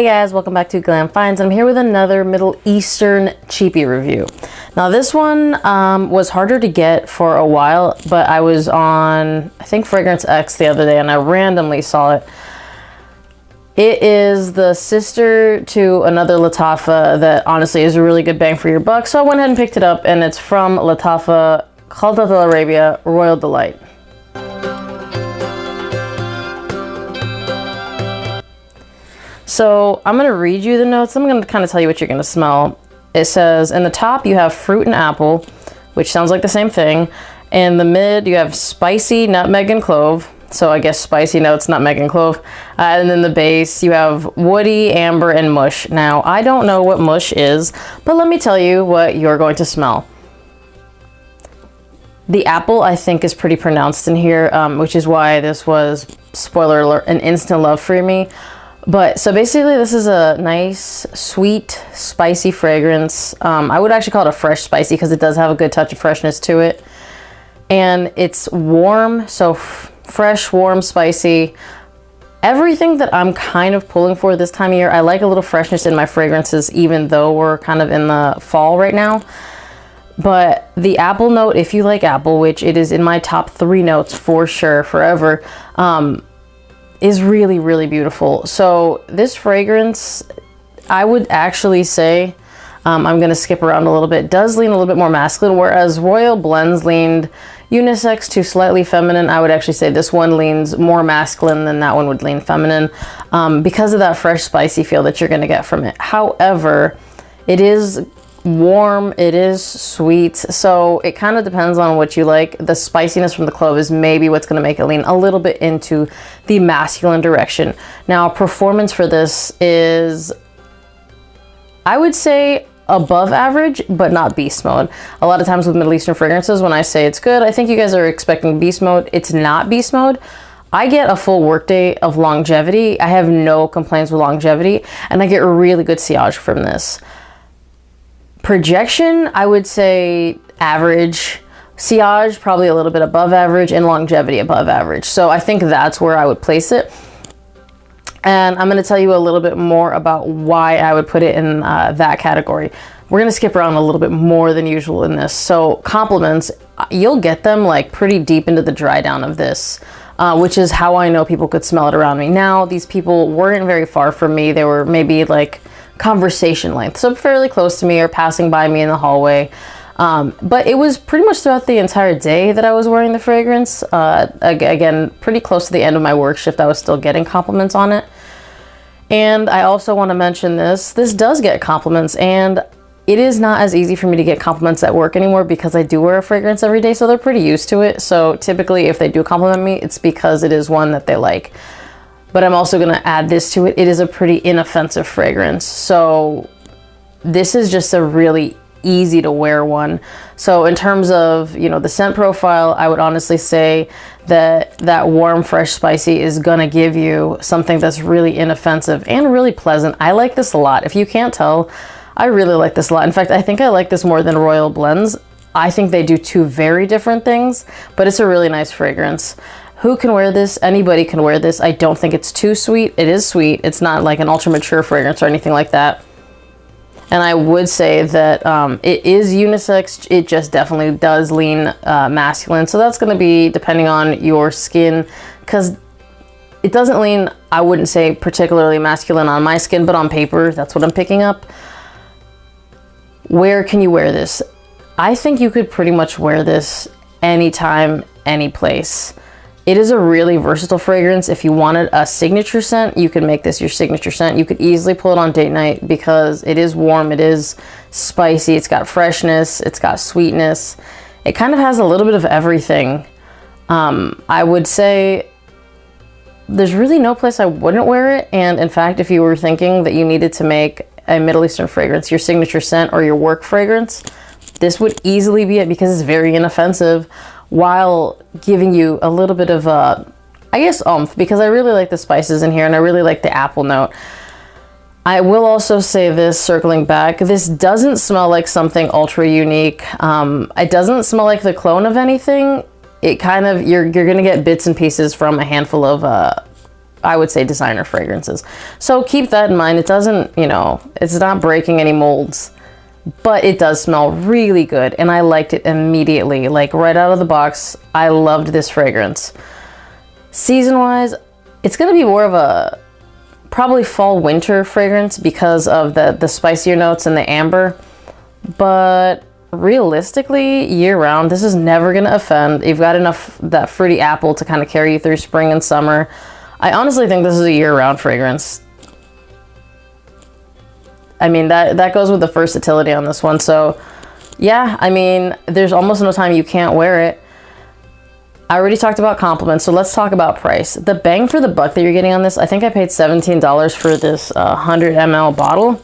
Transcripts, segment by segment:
Hey guys, welcome back to Glam Finds. I'm here with another Middle Eastern cheapie review. Now this one was harder to get for a while, but I was on, I think, Fragrance X the other day and I randomly saw it. It is the sister to another Lattafa that honestly is a really good bang for your buck, so I went ahead and picked it up, and it's from Lattafa, Khaldat Al Arabia, Royal Delight. So I'm going to read you the notes. I'm going to kind of tell you what you're going to smell. It says in the top you have fruit and apple, which sounds like the same thing. In the mid you have spicy nutmeg and clove. So I guess spicy notes, nutmeg and clove. And then the base you have woody, amber, and mush. Now I don't know what mush is, but let me tell you what you're going to smell. The apple I think is pretty pronounced in here, which is why this was, spoiler alert, an instant love for me. But so basically this is a nice, sweet, spicy fragrance. I would actually call it a fresh spicy because it does have a good touch of freshness to it. And it's warm, so fresh, warm, spicy. Everything that I'm kind of pulling for this time of year. I like a little freshness in my fragrances even though we're kind of in the fall right now. But the apple note, if you like apple, which it is in my top 3 notes for sure, forever, is really, really beautiful. So this fragrance, I would actually say, I'm going to skip around a little bit, does lean a little bit more masculine, whereas Royal Blends leaned unisex to slightly feminine. I would actually say this one leans more masculine than that one would lean feminine, because of that fresh, spicy feel that you're going to get from it. However, it is warm, it is sweet, so it kind of depends on what you like. The spiciness from the clove is maybe what's going to make it lean a little bit into the masculine direction. Now performance for this is, I would say, above average, but not beast mode. A lot of times with Middle Eastern fragrances, when I say it's good, I think you guys are expecting beast mode. It's not beast mode. I get a full workday of longevity. I have no complaints with longevity, and I get really good sillage from this. Projection, I would say average. Sillage, probably a little bit above average, and longevity above average. So I think that's where I would place it. And I'm going to tell you a little bit more about why I would put it in that category. We're going to skip around a little bit more than usual in this. So compliments, you'll get them like pretty deep into the dry down of this, which is how I know people could smell it around me. Now, these people weren't very far from me. They were maybe like conversation length, so fairly close to me or passing by me in the hallway. But it was pretty much throughout the entire day that I was wearing the fragrance. Again, pretty close to the end of my work shift, I was still getting compliments on it. And I also want to mention this does get compliments, and it is not as easy for me to get compliments at work anymore because I do wear a fragrance every day, so they're pretty used to it. So typically if they do compliment me, it's because it is one that they like. But I'm also going to add this to it. It is a pretty inoffensive fragrance. So this is just a really easy to wear one. So in terms of, you know, the scent profile, I would honestly say that that warm, fresh, spicy is going to give you something that's really inoffensive and really pleasant. I like this a lot. If you can't tell, I really like this a lot. In fact, I think I like this more than Royal Blends. I think they do 2 very different things, but it's a really nice fragrance. Who can wear this? Anybody can wear this. I don't think it's too sweet. It is sweet. It's not like an ultra mature fragrance or anything like that. And I would say that it is unisex. It just definitely does lean masculine. So that's going to be depending on your skin, because it doesn't lean, I wouldn't say particularly masculine on my skin, but on paper, that's what I'm picking up. Where can you wear this? I think you could pretty much wear this anytime, any place. It is a really versatile fragrance. If you wanted a signature scent, you could make this your signature scent. You could easily pull it on date night because it is warm, it is spicy, it's got freshness, it's got sweetness. It kind of has a little bit of everything. I would say there's really no place I wouldn't wear it. And in fact, if you were thinking that you needed to make a Middle Eastern fragrance your signature scent or your work fragrance, this would easily be it because it's very inoffensive, while giving you a little bit of I guess oomph, because I really like the spices in here and I really like the apple note. I will also say this, circling back, this doesn't smell like something ultra unique. It doesn't smell like the clone of anything. It kind of, you're gonna get bits and pieces from a handful of I would say, designer fragrances. So keep that in mind. It doesn't, you know, it's not breaking any molds, but it does smell really good. And I liked it immediately, like right out of the box. I loved this fragrance. Season wise, it's going to be more of a probably fall winter fragrance because of the spicier notes and the amber, but realistically year round this is never going to offend. You've got enough that fruity apple to kind of carry you through spring and summer. I honestly think this is a year-round fragrance. I mean, that goes with the versatility on this one. So yeah, I mean, there's almost no time you can't wear it. I already talked about compliments, so let's talk about price. The bang for the buck that you're getting on this, I think I paid $17 for this 100 ml bottle.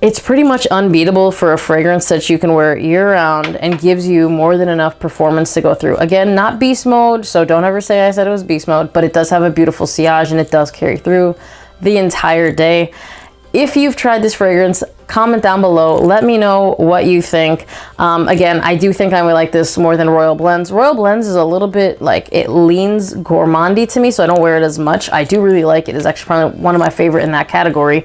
It's pretty much unbeatable for a fragrance that you can wear year-round and gives you more than enough performance to go through. Again, not beast mode, so don't ever say I said it was beast mode, but it does have a beautiful sillage and it does carry through the entire day. If you've tried this fragrance, comment down below. Let me know what you think. Again, I do think I would like this more than Royal Blends. Royal Blends is a little bit like, it leans gourmandy to me, so I don't wear it as much. I do really like it. It's actually probably one of my favorite in that category.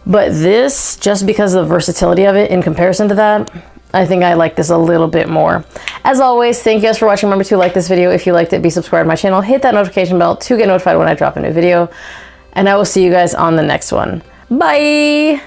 But this, just because of the versatility of it in comparison to that, I think I like this a little bit more. As always, thank you guys for watching. Remember to like this video. If you liked it, be subscribed to my channel. Hit that notification bell to get notified when I drop a new video. And I will see you guys on the next one. Bye!